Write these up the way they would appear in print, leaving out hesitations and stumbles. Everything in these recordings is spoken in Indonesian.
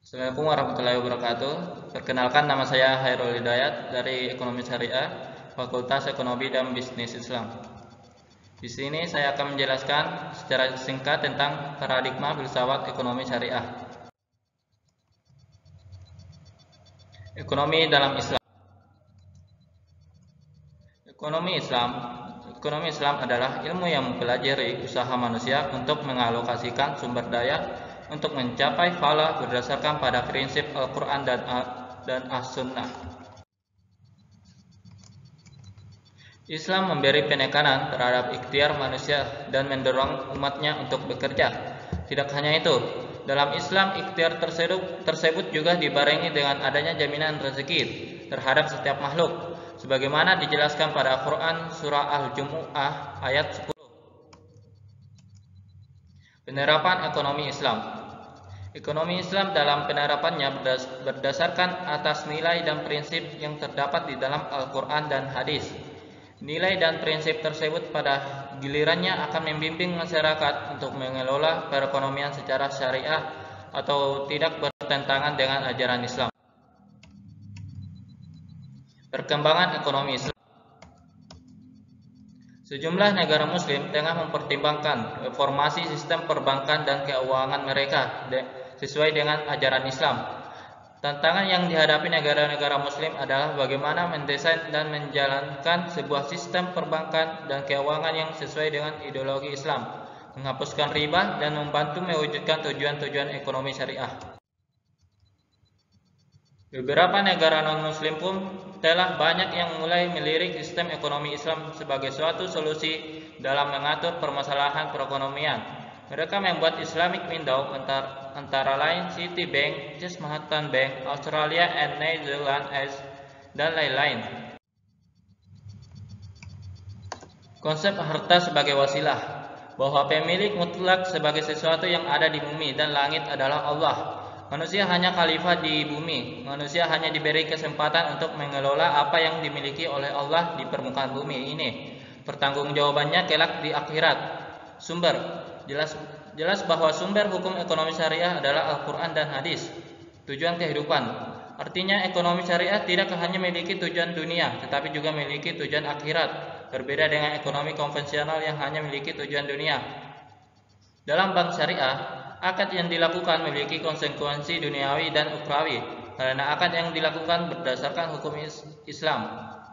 Assalamualaikum warahmatullahi wabarakatuh. Perkenalkan, nama saya Hairul Hidayat dari Ekonomi Syariah, Fakultas Ekonomi dan Bisnis Islam. Di sini saya akan menjelaskan secara singkat tentang paradigma filsafat ekonomi syariah. Ekonomi dalam Islam. Ekonomi Islam adalah ilmu yang mempelajari usaha manusia untuk mengalokasikan sumber daya untuk mencapai falah berdasarkan pada prinsip Al-Quran dan As-Sunnah. Islam memberi penekanan terhadap ikhtiar manusia dan mendorong umatnya untuk bekerja. Tidak hanya itu, dalam Islam ikhtiar tersebut juga dibarengi dengan adanya jaminan rezeki terhadap setiap makhluk, sebagaimana dijelaskan pada Al-Quran surah Al-Jumu'ah ayat 10. Penerapan ekonomi Islam. Ekonomi Islam dalam penerapannya berdasarkan atas nilai dan prinsip yang terdapat di dalam Al-Quran dan hadis. Nilai dan prinsip tersebut pada gilirannya akan membimbing masyarakat untuk mengelola perekonomian secara syariah atau tidak bertentangan dengan ajaran Islam. Perkembangan ekonomi Islam. Sejumlah negara muslim tengah mempertimbangkan reformasi sistem perbankan dan keuangan mereka sesuai dengan ajaran Islam. Tantangan yang dihadapi negara-negara muslim adalah bagaimana mendesain dan menjalankan sebuah sistem perbankan dan keuangan yang sesuai dengan ideologi Islam, menghapuskan riba dan membantu mewujudkan tujuan-tujuan ekonomi syariah. Beberapa negara non-muslim pun telah banyak yang mulai melirik sistem ekonomi Islam sebagai suatu solusi dalam mengatur permasalahan perekonomian. Mereka membuat Islamic Window antara lain Citibank, Chase Manhattan Bank, Australia and New Zealand dan lain-lain. Konsep harta sebagai wasilah, bahwa pemilik mutlak sebagai sesuatu yang ada di bumi dan langit adalah Allah. Manusia hanya khalifah di bumi. Manusia hanya diberi kesempatan untuk mengelola apa yang dimiliki oleh Allah di permukaan bumi ini. Pertanggungjawabannya kelak di akhirat. Sumber. Jelas bahwa sumber hukum ekonomi syariah adalah Al-Quran dan hadis. Tujuan kehidupan. Artinya ekonomi syariah tidak hanya memiliki tujuan dunia, tetapi juga memiliki tujuan akhirat. Berbeda dengan ekonomi konvensional yang hanya memiliki tujuan dunia. Dalam bank syariah, akad yang dilakukan memiliki konsekuensi duniawi dan ukhrawi, karena akad yang dilakukan berdasarkan hukum Islam.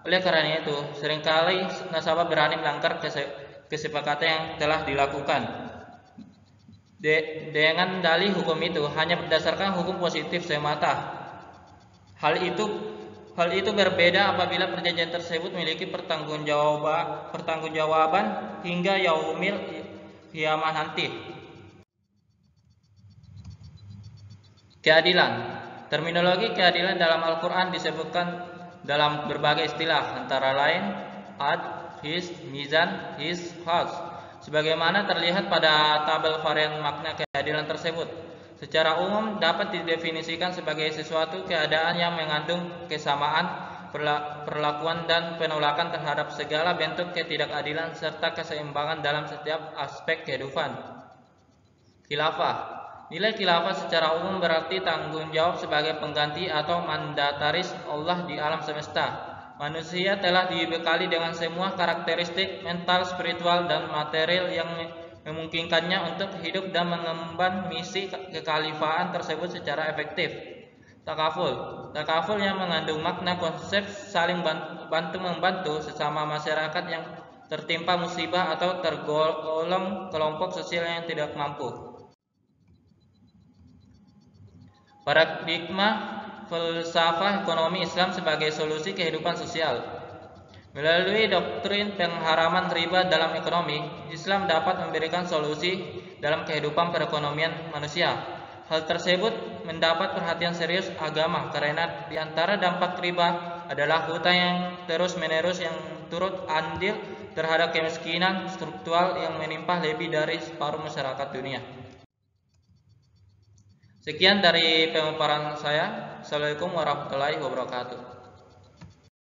Oleh karena itu, seringkali nasabah berani melanggar kesepakatan yang telah dilakukan. Dengan dalih hukum itu hanya berdasarkan hukum positif semata. Hal itu berbeda apabila perjanjian tersebut memiliki pertanggungjawaban hingga yaumil qiyamah nanti. Keadilan. Terminologi keadilan dalam Al-Quran disebutkan dalam berbagai istilah, antara lain ad, his, mizan, his, has, sebagaimana terlihat pada tabel varian makna keadilan tersebut. Secara umum dapat didefinisikan sebagai sesuatu keadaan yang mengandung kesamaan perlakuan dan penolakan terhadap segala bentuk ketidakadilan serta keseimbangan dalam setiap aspek kehidupan. Khilafah. Nilai khilafah secara umum berarti tanggung jawab sebagai pengganti atau mandataris Allah di alam semesta. Manusia telah dibekali dengan semua karakteristik mental, spiritual, dan material yang memungkinkannya untuk hidup dan mengemban misi kekhalifahan tersebut secara efektif. Takaful yang mengandung makna konsep saling bantu-membantu sesama masyarakat yang tertimpa musibah atau tergolong kelompok sosial yang tidak mampu. Paradigma filsafat ekonomi Islam sebagai solusi kehidupan sosial. Melalui doktrin pengharaman riba dalam ekonomi, Islam dapat memberikan solusi dalam kehidupan perekonomian manusia. Hal tersebut mendapat perhatian serius agama karena di antara dampak riba adalah hutang yang terus-menerus yang turut andil terhadap kemiskinan struktural yang menimpa lebih dari separuh masyarakat dunia. Sekian dari pemaparan saya. Assalamualaikum warahmatullahi wabarakatuh.